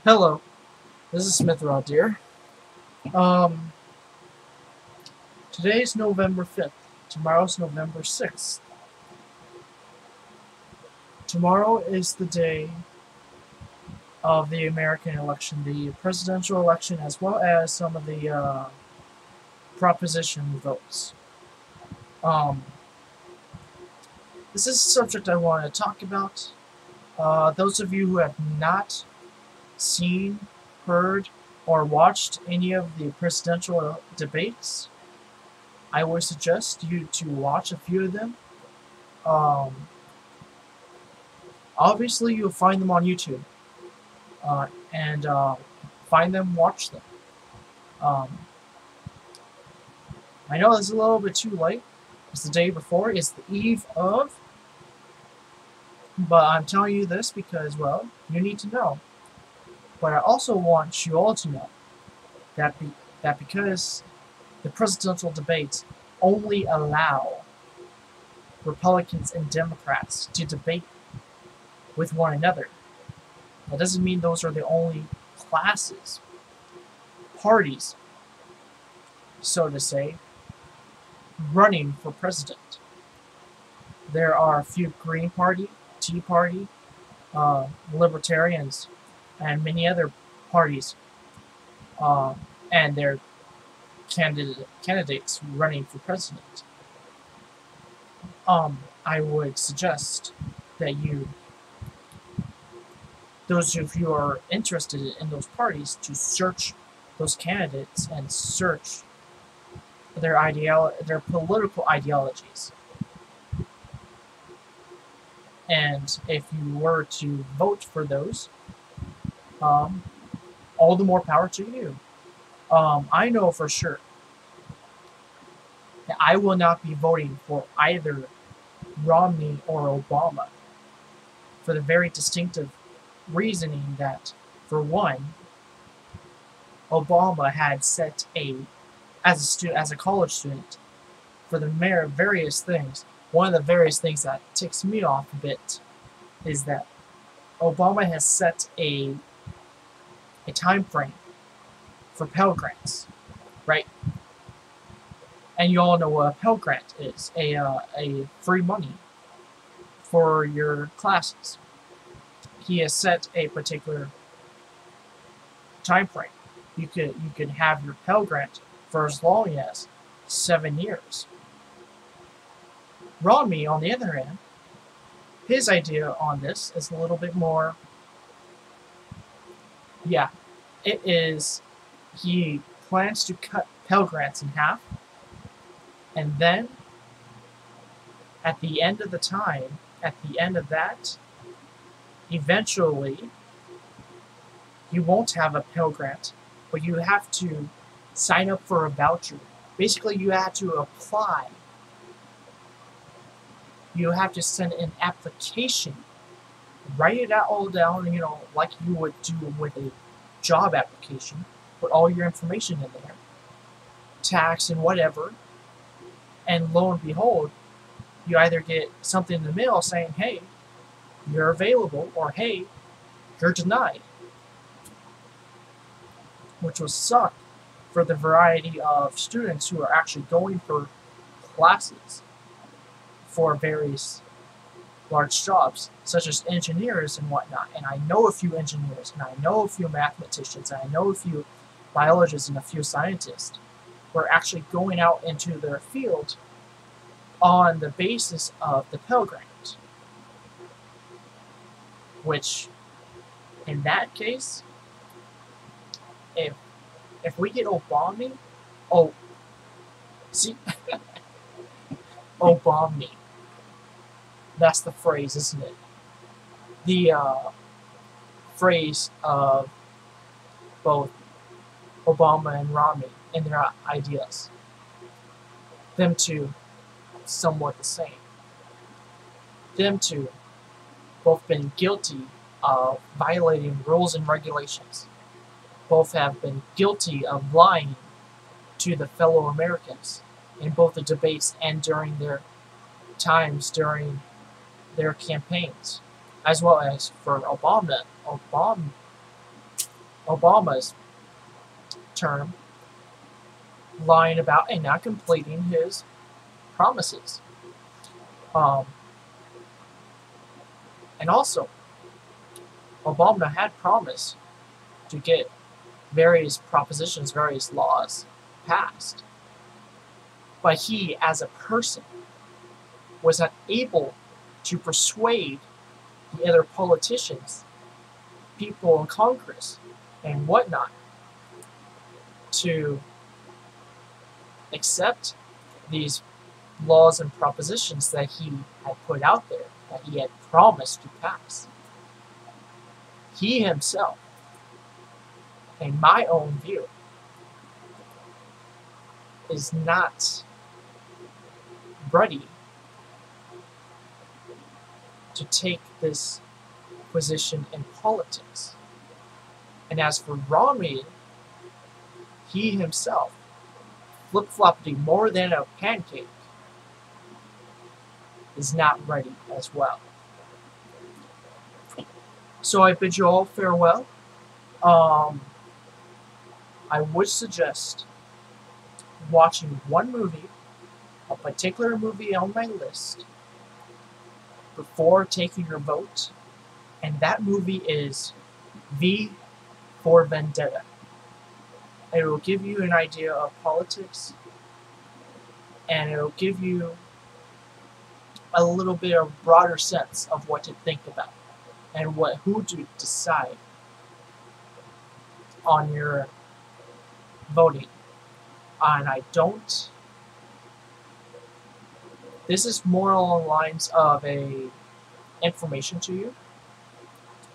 Hello, this is Smith Rod here. Um, Today's November 5th. Tomorrow's November 6th. Tomorrow is the day of the American election, the presidential election, as well as some of the proposition votes. Um, this is a subject I want to talk about. Those of you who have not seen, heard, or watched any of the presidential debates, I would suggest you to watch a few of them. Um, Obviously, you'll find them on YouTube, and find them, watch them. Um, I know it's a little bit too late. It's the day before. It's the eve of. But I'm telling you this because, well, you need to know. But I also want you all to know that because the presidential debates only allow Republicans and Democrats to debate with one another. That doesn't mean those are the only classes, parties, so to say, running for president. There are a few Green Party, Tea Party, Libertarians, and many other parties, and their candidates running for president. I would suggest that those of you who are interested in those parties, to search those candidates and search their political ideologies. And if you were to vote for those, all the more power to you. I know for sure that I will not be voting for either Romney or Obama, for the very distinctive reasoning that, for one, Obama had set as a college student, for the various things. One of the various things that ticks me off a bit is that Obama has set a time frame for Pell Grants, right? And you all know what a Pell Grant is, a free money for your classes. He has set a particular time frame. You could have your Pell Grant for as long as 7 years. Romney, on the other hand, his idea on this is a little bit more. Yeah, it is. He plans to cut Pell Grants in half, and then at the end of that, eventually, you won't have a Pell Grant, but you have to sign up for a voucher. Basically, you have to apply. You have to send an application. Write it all down, like you would do with a job application. Put all your information in there, tax and whatever, and lo and behold, you either get something in the mail saying, hey, you're available, or hey, you're denied. Which will suck for the variety of students who are actually going for classes for various large jobs, such as engineers and whatnot. And I know a few engineers, and I know a few mathematicians, and I know a few biologists and a few scientists who are actually going out into their field on the basis of the Pell Grant. Which, in that case, if we get Obama, Obama. That's the phrase, isn't it? The phrase of both Obama and Romney in their ideas. Them two, somewhat the same. Them two, both been guilty of violating rules and regulations. Both have been guilty of lying to the fellow Americans in both the debates and during their times during their campaigns, as well as for Obama. Obama's term, lying about and not completing his promises. Um, and also, Obama had promised to get various propositions, various laws passed. But he, as a person, was not able to persuade the other politicians, people in Congress, and whatnot to accept these laws and propositions that he had put out there, that he had promised to pass. He himself, in my own view, is not ready to take this position in politics. And as for Romney, he himself, flip-flopping more than a pancake, is not ready as well. So I bid you all farewell. I would suggest watching one movie, a particular movie on my list, before taking your vote, and that movie is V for Vendetta. It will give you an idea of politics, and it will give you a little bit of broader sense of what to think about and who to decide on your voting. And this is more along the lines of a information to you.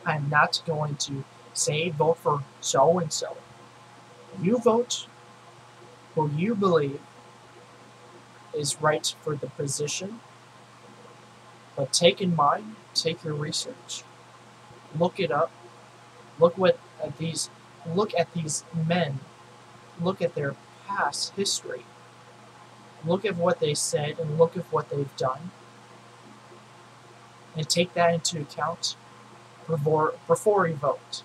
I'm not going to say vote for so and so. You vote who you believe is right for the position, but take in mind, take your research, look it up, look at these men, look at their past history, look at what they said and look at what they've done, and take that into account before you vote.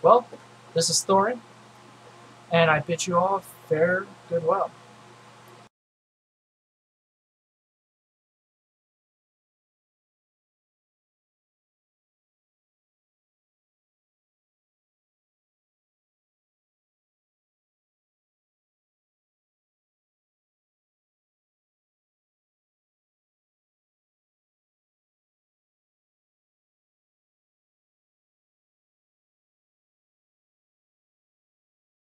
Well, this is Thorin, and I bid you all fare good well.